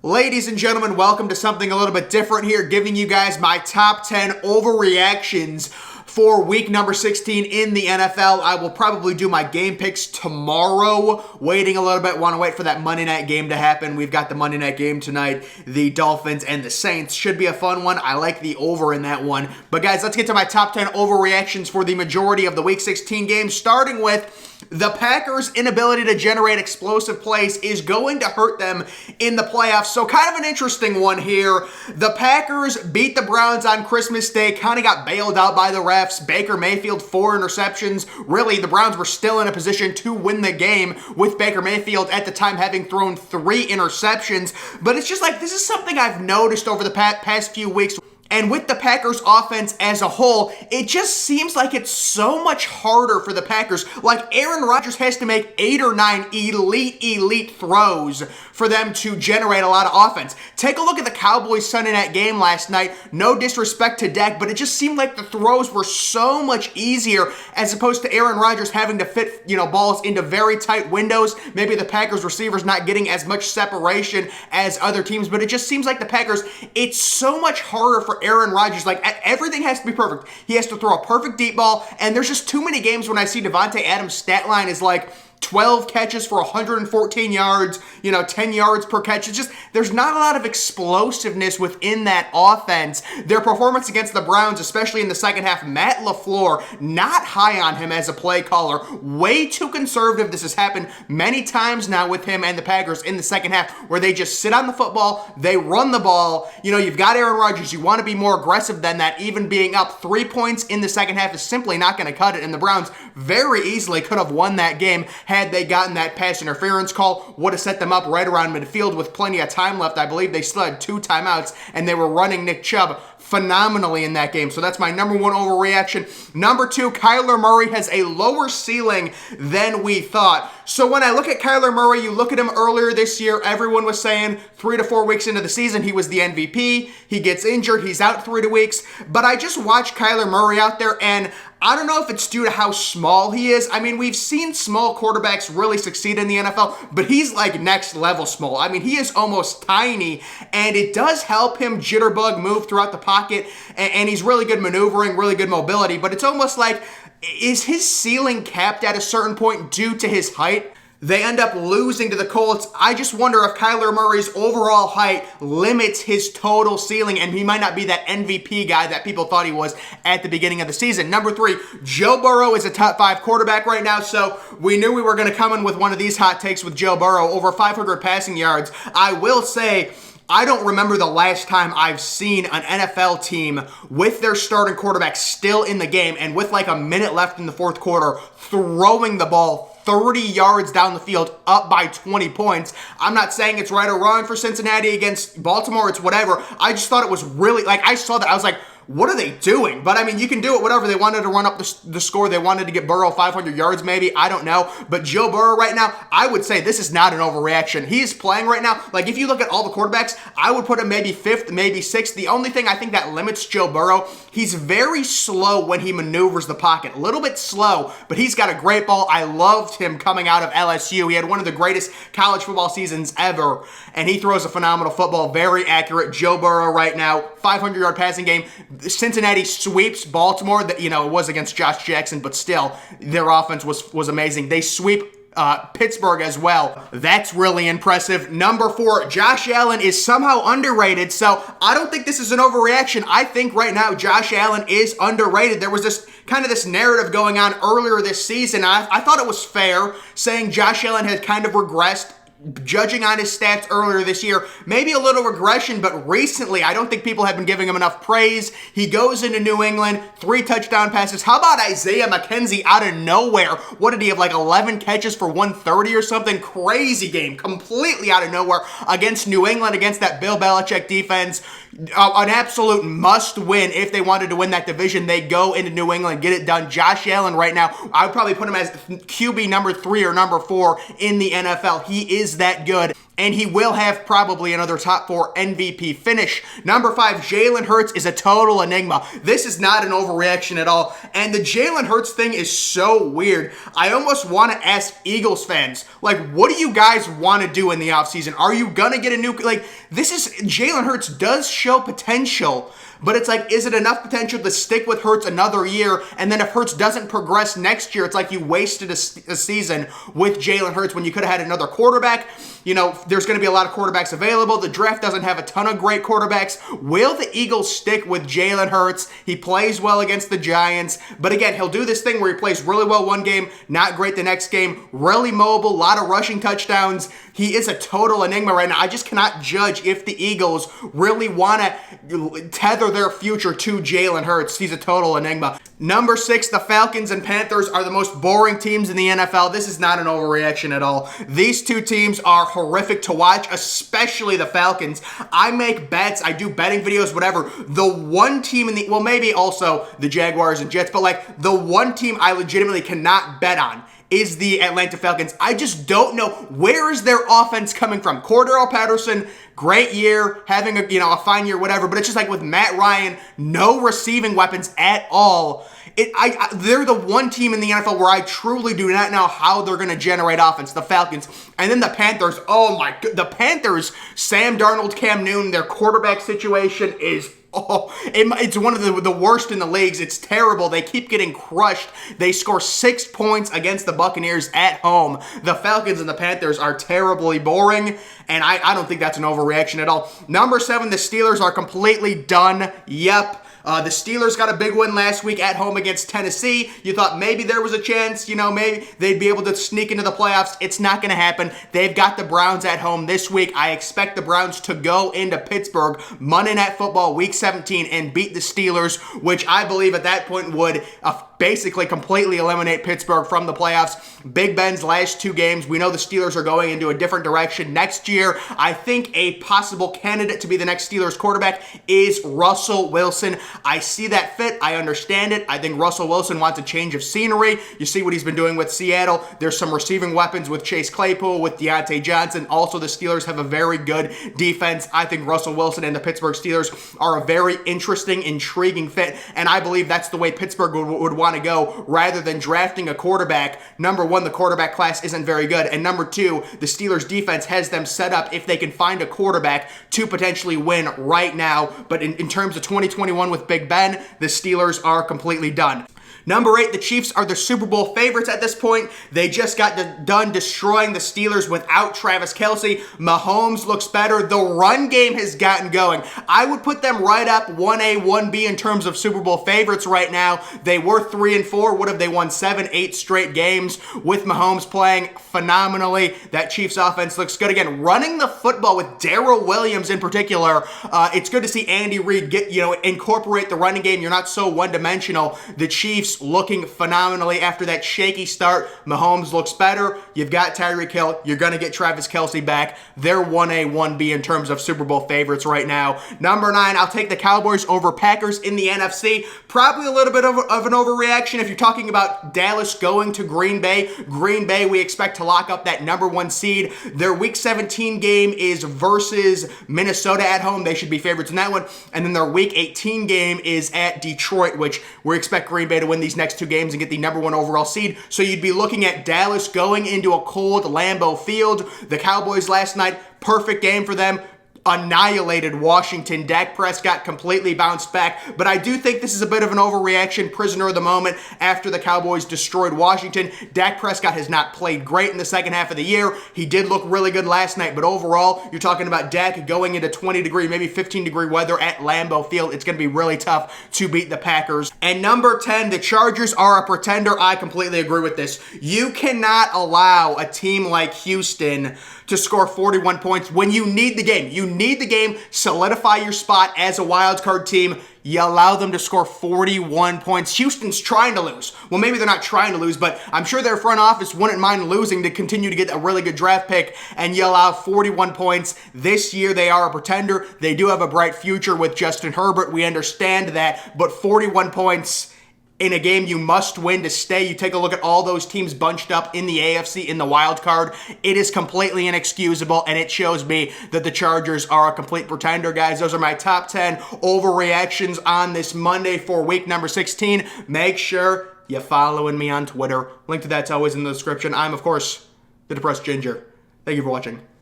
Ladies and gentlemen, welcome to something a little bit different here, giving you guys my top 10 overreactions for week number 16 in the NFL. I will probably do my game picks tomorrow. Waiting a little bit. Want to wait for that Monday night game to happen. We've got the Monday night game tonight. The Dolphins and the Saints. Should be a fun one. I like the over in that one. But guys, let's get to my top 10 overreactions for the majority of the week 16 games, starting with the Packers' inability to generate explosive plays is going to hurt them in the playoffs. So kind of an interesting one here. The Packers beat the Browns on Christmas Day, kind of got bailed out by the refs. Baker Mayfield, 4 interceptions. Really, the Browns were still in a position to win the game with Baker Mayfield at the time having thrown 3 interceptions. But it's just like, this is something I've noticed over the past few weeks. And with the Packers offense as a whole, it just seems like it's so much harder for the Packers. Like Aaron Rodgers has to make 8 or 9 elite throws for them to generate a lot of offense. Take a look at the Cowboys Sunday night game last night. No disrespect to Dak, but it just seemed like the throws were so much easier as opposed to Aaron Rodgers having to fit, balls into very tight windows. Maybe the Packers receivers not getting as much separation as other teams, but it just seems like the Packers, it's so much harder for Aaron Rodgers. Like, everything has to be perfect. He has to throw a perfect deep ball, and there's just too many games when I see Devontae Adams' stat line is like 12 catches for 114 yards, 10 yards per catch. It's just, there's not a lot of explosiveness within that offense. Their performance against the Browns, especially in the second half, Matt LaFleur, not high on him as a play caller. Way too conservative. This has happened many times now with him and the Packers in the second half, where they just sit on the football, they run the ball. You've got Aaron Rodgers. You want to be more aggressive than that. Even being up 3 points in the second half is simply not going to cut it, and the Browns very easily could have won that game had they gotten that pass interference call. Would have set them up right around midfield with plenty of time left. I believe they still had 2 timeouts, and they were running Nick Chubb phenomenally in that game. So that's my number 1 overreaction. Number 2, Kyler Murray has a lower ceiling than we thought. So when I look at Kyler Murray, you look at him earlier this year, everyone was saying 3 to 4 weeks into the season, he was the MVP. He gets injured. He's out 3 weeks. But I just watched Kyler Murray out there, and I don't know if it's due to how small he is. I mean, we've seen small quarterbacks really succeed in the NFL, but he's like next level small. I mean, he is almost tiny, and it does help him jitterbug move throughout the pocket, and he's really good maneuvering, really good mobility, but it's almost like, is his ceiling capped at a certain point due to his height? They end up losing to the Colts. I just wonder if Kyler Murray's overall height limits his total ceiling, and he might not be that MVP guy that people thought he was at the beginning of the season. Number 3, Joe Burrow is a top 5 quarterback right now, so we knew we were going to come in with one of these hot takes with Joe Burrow, over 500 passing yards. I will say, I don't remember the last time I've seen an NFL team with their starting quarterback still in the game and with like a minute left in the fourth quarter throwing the ball 30 yards down the field, up by 20 points. I'm not saying it's right or wrong for Cincinnati against Baltimore. It's whatever. I just thought it was really, I saw that. I was like, what are they doing? But I mean, you can do it whatever. They wanted to run up the score. They wanted to get Burrow 500 yards maybe. I don't know. But Joe Burrow right now, I would say this is not an overreaction. He's playing right now. Like, if you look at all the quarterbacks, I would put him maybe 5th, maybe 6th. The only thing I think that limits Joe Burrow, he's very slow when he maneuvers the pocket. A little bit slow, but he's got a great ball. I loved him coming out of LSU. He had one of the greatest college football seasons ever, and he throws a phenomenal football. Very accurate. Joe Burrow right now, 500-yard passing game. Cincinnati sweeps Baltimore. It was against Josh Jackson, but still, their offense was amazing. They sweep Pittsburgh as well. That's really impressive. Number 4, Josh Allen is somehow underrated, so I don't think this is an overreaction. I think right now Josh Allen is underrated. There was this narrative going on earlier this season. I thought it was fair, saying Josh Allen had kind of regressed, judging on his stats earlier this year. Maybe a little regression, but recently I don't think people have been giving him enough praise. He goes into New England, 3 touchdown passes. How about Isaiah McKenzie out of nowhere? What did he have, like 11 catches for 130 or something? Crazy game, completely out of nowhere against New England, against that Bill Belichick defense. An absolute must win. If they wanted to win that division, they go into New England, get it done. Josh Allen right now, I would probably put him as QB number 3 or number 4 in the NFL. He is that good. and he will have probably another top 4 MVP finish. Number 5, Jalen Hurts is a total enigma. This is not an overreaction at all, and the Jalen Hurts thing is so weird. I almost want to ask Eagles fans, like, what do you guys want to do in the offseason? Are you going to get a new, like, this is, Jalen Hurts does show potential, but it's like, is it enough potential to stick with Hurts another year? And then if Hurts doesn't progress next year, it's like you wasted a season with Jalen Hurts when you could have had another quarterback. You know, there's going to be a lot of quarterbacks available. The draft doesn't have a ton of great quarterbacks. Will the Eagles stick with Jalen Hurts? He plays well against the Giants. But again, he'll do this thing where he plays really well one game, not great the next game, really mobile, a lot of rushing touchdowns. He is a total enigma right now. I just cannot judge if the Eagles really want to tether their future to Jalen Hurts. He's a total enigma. Number 6, the Falcons and Panthers are the most boring teams in the NFL. This is not an overreaction at all. These two teams are horrific to watch, especially the Falcons. I make bets, I do betting videos, whatever. The one team in the, well, maybe also the Jaguars and Jets, but like the one team I legitimately cannot bet on is the Atlanta Falcons. I just don't know, where is their offense coming from? Cordero Patterson, great year, having a fine year, whatever, but it's just like with Matt Ryan, no receiving weapons at all. They're the one team in the NFL where I truly do not know how they're going to generate offense, the Falcons. And then the Panthers, oh my god, the Panthers, Sam Darnold, Cam Newton, their quarterback situation is, it's one of the worst in the leagues. It's terrible. They keep getting crushed. They score 6 points against the Buccaneers at home. The Falcons and the Panthers are terribly boring, and I don't think that's an overreaction at all. Number 7, the Steelers are completely done. Yep. The Steelers got a big win last week at home against Tennessee. You thought maybe there was a chance, maybe they'd be able to sneak into the playoffs. It's not going to happen. They've got the Browns at home this week. I expect the Browns to go into Pittsburgh Monday Night Football Week 17 and beat the Steelers, which I believe at that point would basically completely eliminate Pittsburgh from the playoffs. Big Ben's last 2 games, we know the Steelers are going into a different direction next year. I think a possible candidate to be the next Steelers quarterback is Russell Wilson. I see that fit. I understand it. I think Russell Wilson wants a change of scenery. You see what he's been doing with Seattle. There's some receiving weapons with Chase Claypool, with Deontay Johnson. Also, the Steelers have a very good defense. I think Russell Wilson and the Pittsburgh Steelers are a very interesting, intriguing fit, and I believe that's the way Pittsburgh would want to go rather than drafting a quarterback. Number 1, the quarterback class isn't very good, and number 2, the Steelers defense has them set up if they can find a quarterback to potentially win right now. But in terms of 2021 with Big Ben, the Steelers are completely done. Number 8, the Chiefs are the Super Bowl favorites at this point. They just got done destroying the Steelers without Travis Kelce. Mahomes looks better. The run game has gotten going. I would put them right up 1A, 1B in terms of Super Bowl favorites right now. They were 3-4. What have they won? 7, 8 straight games with Mahomes playing phenomenally. That Chiefs offense looks good. Again, running the football with Darrell Williams in particular. It's good to see Andy Reid incorporate the running game. You're not so one-dimensional. The Chiefs looking phenomenally after that shaky start. Mahomes looks better. You've got Tyreek Hill. You're going to get Travis Kelce back. They're 1A, 1B in terms of Super Bowl favorites right now. Number 9, I'll take the Cowboys over Packers in the NFC. Probably a little bit of an overreaction if you're talking about Dallas going to Green Bay. Green Bay, we expect to lock up that number 1 seed. Their Week 17 game is versus Minnesota at home. They should be favorites in that one. And then their Week 18 game is at Detroit, which we expect Green Bay to win these next 2 games and get the number 1 overall seed. So you'd be looking at Dallas going into a cold Lambeau Field. The Cowboys last night, perfect game for them. Annihilated Washington. Dak Prescott completely bounced back, but I do think this is a bit of an overreaction, prisoner of the moment after the Cowboys destroyed Washington. Dak Prescott has not played great in the second half of the year. He did look really good last night, but overall, you're talking about Dak going into 20-degree, maybe 15-degree weather at Lambeau Field. It's going to be really tough to beat the Packers. And number 10, the Chargers are a pretender. I completely agree with this. You cannot allow a team like Houston to score 41 points when you need the game. You need the game, solidify your spot as a wild card team. You allow them to score 41 points. Houston's trying to lose. Well, maybe they're not trying to lose, but I'm sure their front office wouldn't mind losing to continue to get a really good draft pick, and you allow 41 points. This year, they are a pretender. They do have a bright future with Justin Herbert. We understand that, but 41 points, in a game you must win to stay. You take a look at all those teams bunched up in the AFC in the wild card. It is completely inexcusable, and it shows me that the Chargers are a complete pretender, guys. Those are my top 10 overreactions on this Monday for week number 16. Make sure you're following me on Twitter. Link to that's always in the description. I'm, of course, the Depressed Ginger. Thank you for watching.